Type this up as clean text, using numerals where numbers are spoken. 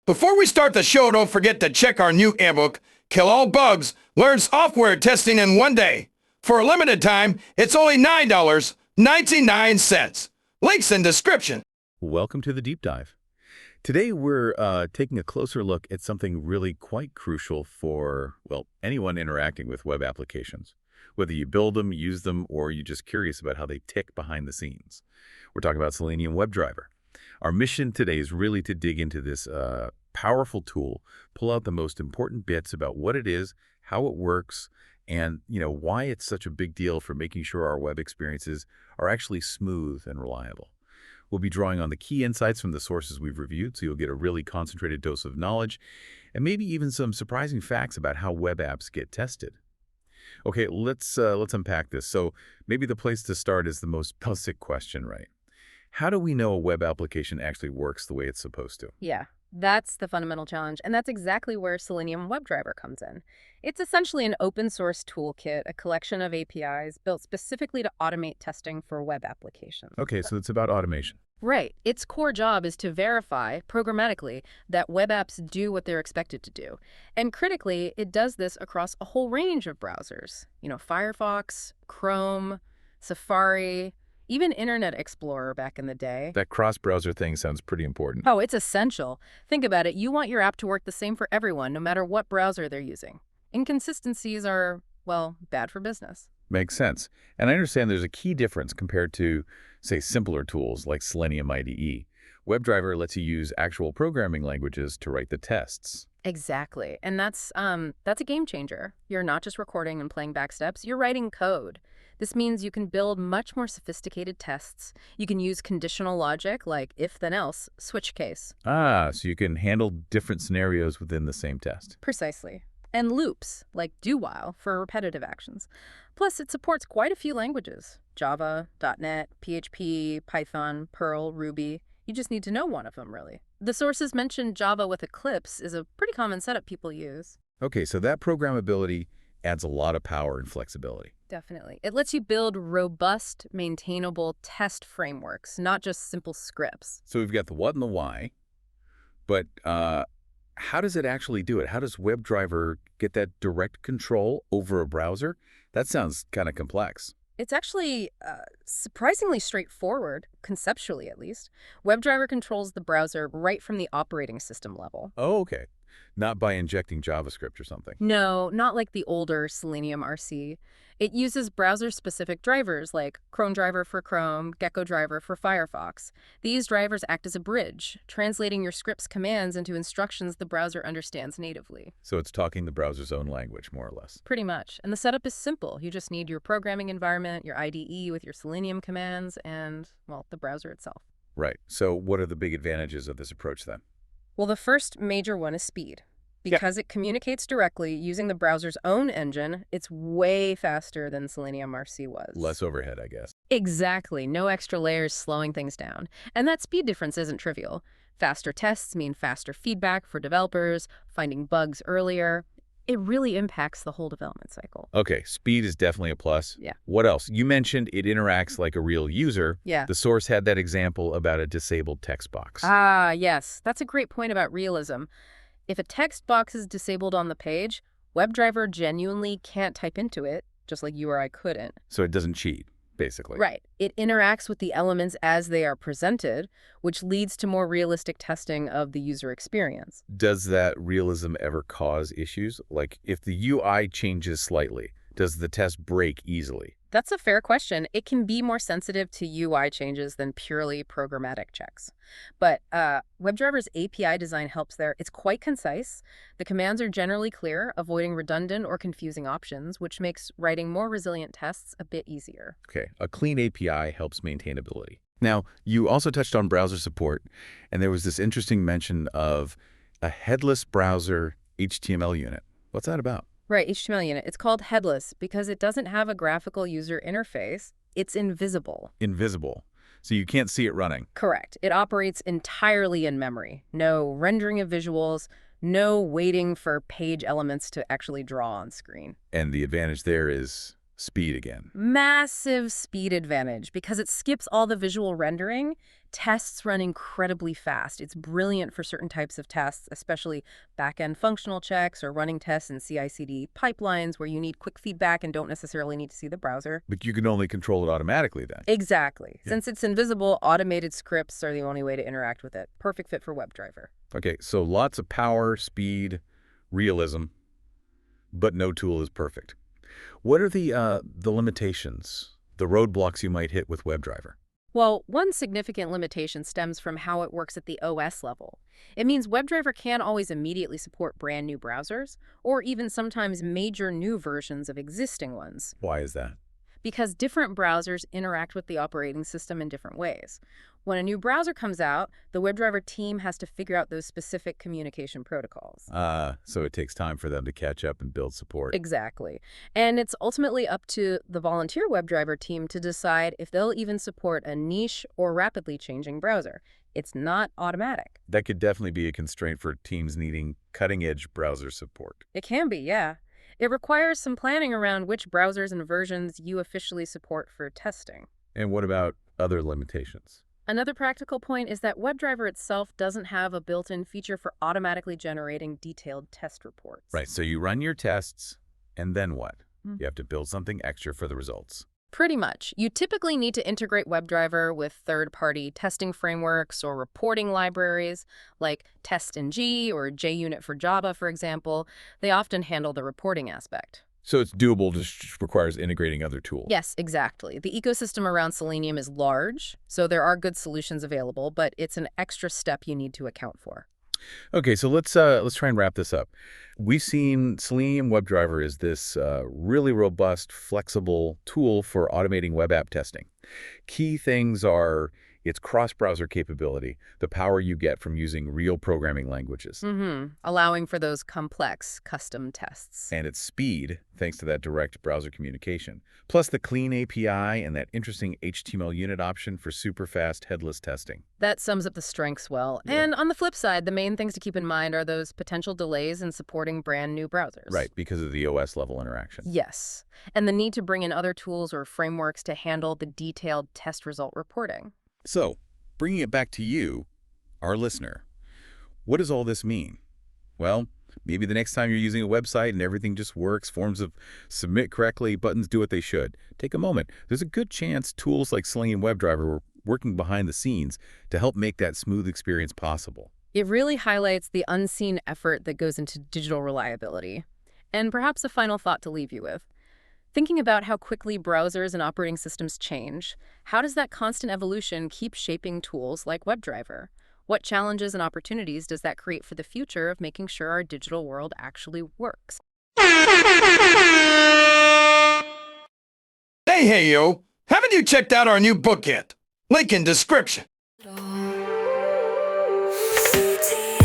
Before we start the show, don't forget to check our new ebook, Kill All Bugs, Learn Software Testing in One Day. For a limited time, it's only $9.99. Links in description. Welcome to the Deep Dive. Today we're taking a closer look at something really quite crucial for, well, anyone interacting with web applications. Whether you build them, use them, or you're just curious about how they tick behind the scenes. We're talking about Selenium WebDriver. Our mission today is really to dig into this powerful tool, pull out the most important bits about what it is, how it works, and why it's such a big deal for making sure our web experiences are actually smooth and reliable. We'll be drawing on the key insights from the sources we've reviewed, so you'll get a really concentrated dose of knowledge, and maybe even some surprising facts about how web apps get tested. Okay, let's unpack this. So maybe the place to start is the most basic question, right? How do we know a web application actually works the way it's supposed to? Yeah, that's the fundamental challenge, and that's exactly where Selenium WebDriver comes in. It's essentially an open-source toolkit, a collection of APIs built specifically to automate testing for web applications. Okay, so it's about automation. Right. Its core job is to verify, programmatically, that web apps do what they're expected to do. And critically, it does this across a whole range of browsers. Firefox, Chrome, Safari, even Internet Explorer back in the day. That cross-browser thing sounds pretty important. Oh, it's essential. Think about it. You want your app to work the same for everyone, no matter what browser they're using. Inconsistencies are, well, bad for business. Makes sense. And I understand there's a key difference compared to, say, simpler tools like Selenium IDE. WebDriver lets you use actual programming languages to write the tests. Exactly. And that's a game changer. You're not just recording and playing back steps, you're writing code. This means you can build much more sophisticated tests. You can use conditional logic like if then else, switch case. So you can handle different scenarios within the same test. Precisely. And loops, like do while, for repetitive actions. Plus, it supports quite a few languages. Java, .NET, PHP, Python, Perl, Ruby. You just need to know one of them, really. The sources mentioned Java with Eclipse is a pretty common setup people use. Okay, so that programmability adds a lot of power and flexibility. Definitely. It lets you build robust, maintainable test frameworks, not just simple scripts. So we've got the what and the why, but how does it actually do it? How does WebDriver get that direct control over a browser? That sounds kind of complex. It's actually surprisingly straightforward, conceptually at least. WebDriver controls the browser right from the operating system level. Oh, okay. Not by injecting JavaScript or something. No, not like the older Selenium RC. It uses browser-specific drivers like Chrome driver for Chrome, Gecko driver for Firefox. These drivers act as a bridge, translating your script's commands into instructions the browser understands natively. So it's talking the browser's own language, more or less. Pretty much. And the setup is simple. You just need your programming environment, your IDE with your Selenium commands, and, well, the browser itself. Right. So what are the big advantages of this approach then? Well, the first major one is speed. Because it communicates directly using the browser's own engine, it's way faster than Selenium RC was. Less overhead, I guess. Exactly. No extra layers slowing things down. And that speed difference isn't trivial. Faster tests mean faster feedback for developers, finding bugs earlier. It really impacts the whole development cycle. Okay, speed is definitely a plus. Yeah. What else? You mentioned it interacts like a real user. Yeah. The source had that example about a disabled text box. Ah, yes. That's a great point about realism. If a text box is disabled on the page, WebDriver genuinely can't type into it, just like you or I couldn't. So it doesn't cheat, basically. Right. It interacts with the elements as they are presented, which leads to more realistic testing of the user experience. Does that realism ever cause issues? Like, if the UI changes slightly, does the test break easily? That's a fair question. It can be more sensitive to UI changes than purely programmatic checks. But WebDriver's API design helps there. It's quite concise. The commands are generally clear, avoiding redundant or confusing options, which makes writing more resilient tests a bit easier. Okay, a clean API helps maintainability. Now, you also touched on browser support, and there was this interesting mention of a headless browser HtmlUnit. What's that about? Right, HtmlUnit. It's called headless because it doesn't have a graphical user interface. It's invisible. Invisible. So you can't see it running. Correct. It operates entirely in memory. No rendering of visuals, no waiting for page elements to actually draw on screen. And the advantage there is speed again. Massive speed advantage because it skips all the visual rendering. Tests run incredibly fast. It's brilliant for certain types of tests, especially back-end functional checks or running tests in CI/CD pipelines where you need quick feedback and don't necessarily need to see the browser. But you can only control it automatically then. Exactly. Yeah. Since it's invisible, automated scripts are the only way to interact with it. Perfect fit for WebDriver. Okay, so lots of power, speed, realism, but no tool is perfect. What are the limitations, the roadblocks you might hit with WebDriver? Well, one significant limitation stems from how it works at the OS level. It means WebDriver can't always immediately support brand new browsers, or even sometimes major new versions of existing ones, Why is that? because different browsers interact with the operating system in different ways. When a new browser comes out, the WebDriver team has to figure out those specific communication protocols. So it takes time for them to catch up and build support. Exactly. And it's ultimately up to the volunteer WebDriver team to decide if they'll even support a niche or rapidly changing browser. It's not automatic. That could definitely be a constraint for teams needing cutting-edge browser support. It can be, yeah. It requires some planning around which browsers and versions you officially support for testing. And what about other limitations? Another practical point is that WebDriver itself doesn't have a built-in feature for automatically generating detailed test reports. Right, so you run your tests, and then what? You have to build something extra for the results. Pretty much. You typically need to integrate WebDriver with third-party testing frameworks or reporting libraries, like TestNG or JUnit for Java, for example. They often handle the reporting aspect. So it's doable, just requires integrating other tools. Yes, exactly. The ecosystem around Selenium is large, so there are good solutions available, but it's an extra step you need to account for. Okay, so let's try and wrap this up. We've seen Selenium WebDriver is this really robust, flexible tool for automating web app testing. Key things are its cross-browser capability, the power you get from using real programming languages, Allowing for those complex custom tests. and its speed, thanks to that direct browser communication, plus the clean API and that interesting HtmlUnit option for super fast headless testing. That sums up the strengths well. Yeah. And on the flip side, the main things to keep in mind are those potential delays in supporting brand new browsers. Right, because of the OS level interaction. Yes. And the need to bring in other tools or frameworks to handle the detailed test result reporting. So, bringing it back to you, our listener, what does all this mean? Well, maybe the next time you're using a website and everything just works, forms of submit correctly, buttons do what they should. Take a moment. There's a good chance tools like Selenium WebDriver were working behind the scenes to help make that smooth experience possible. It really highlights the unseen effort that goes into digital reliability. And perhaps a final thought to leave you with. Thinking about how quickly browsers and operating systems change, how does that constant evolution keep shaping tools like WebDriver? What challenges and opportunities does that create for the future of making sure our digital world actually works? Hey, yo! Haven't you checked out our new book yet? Link in description. City.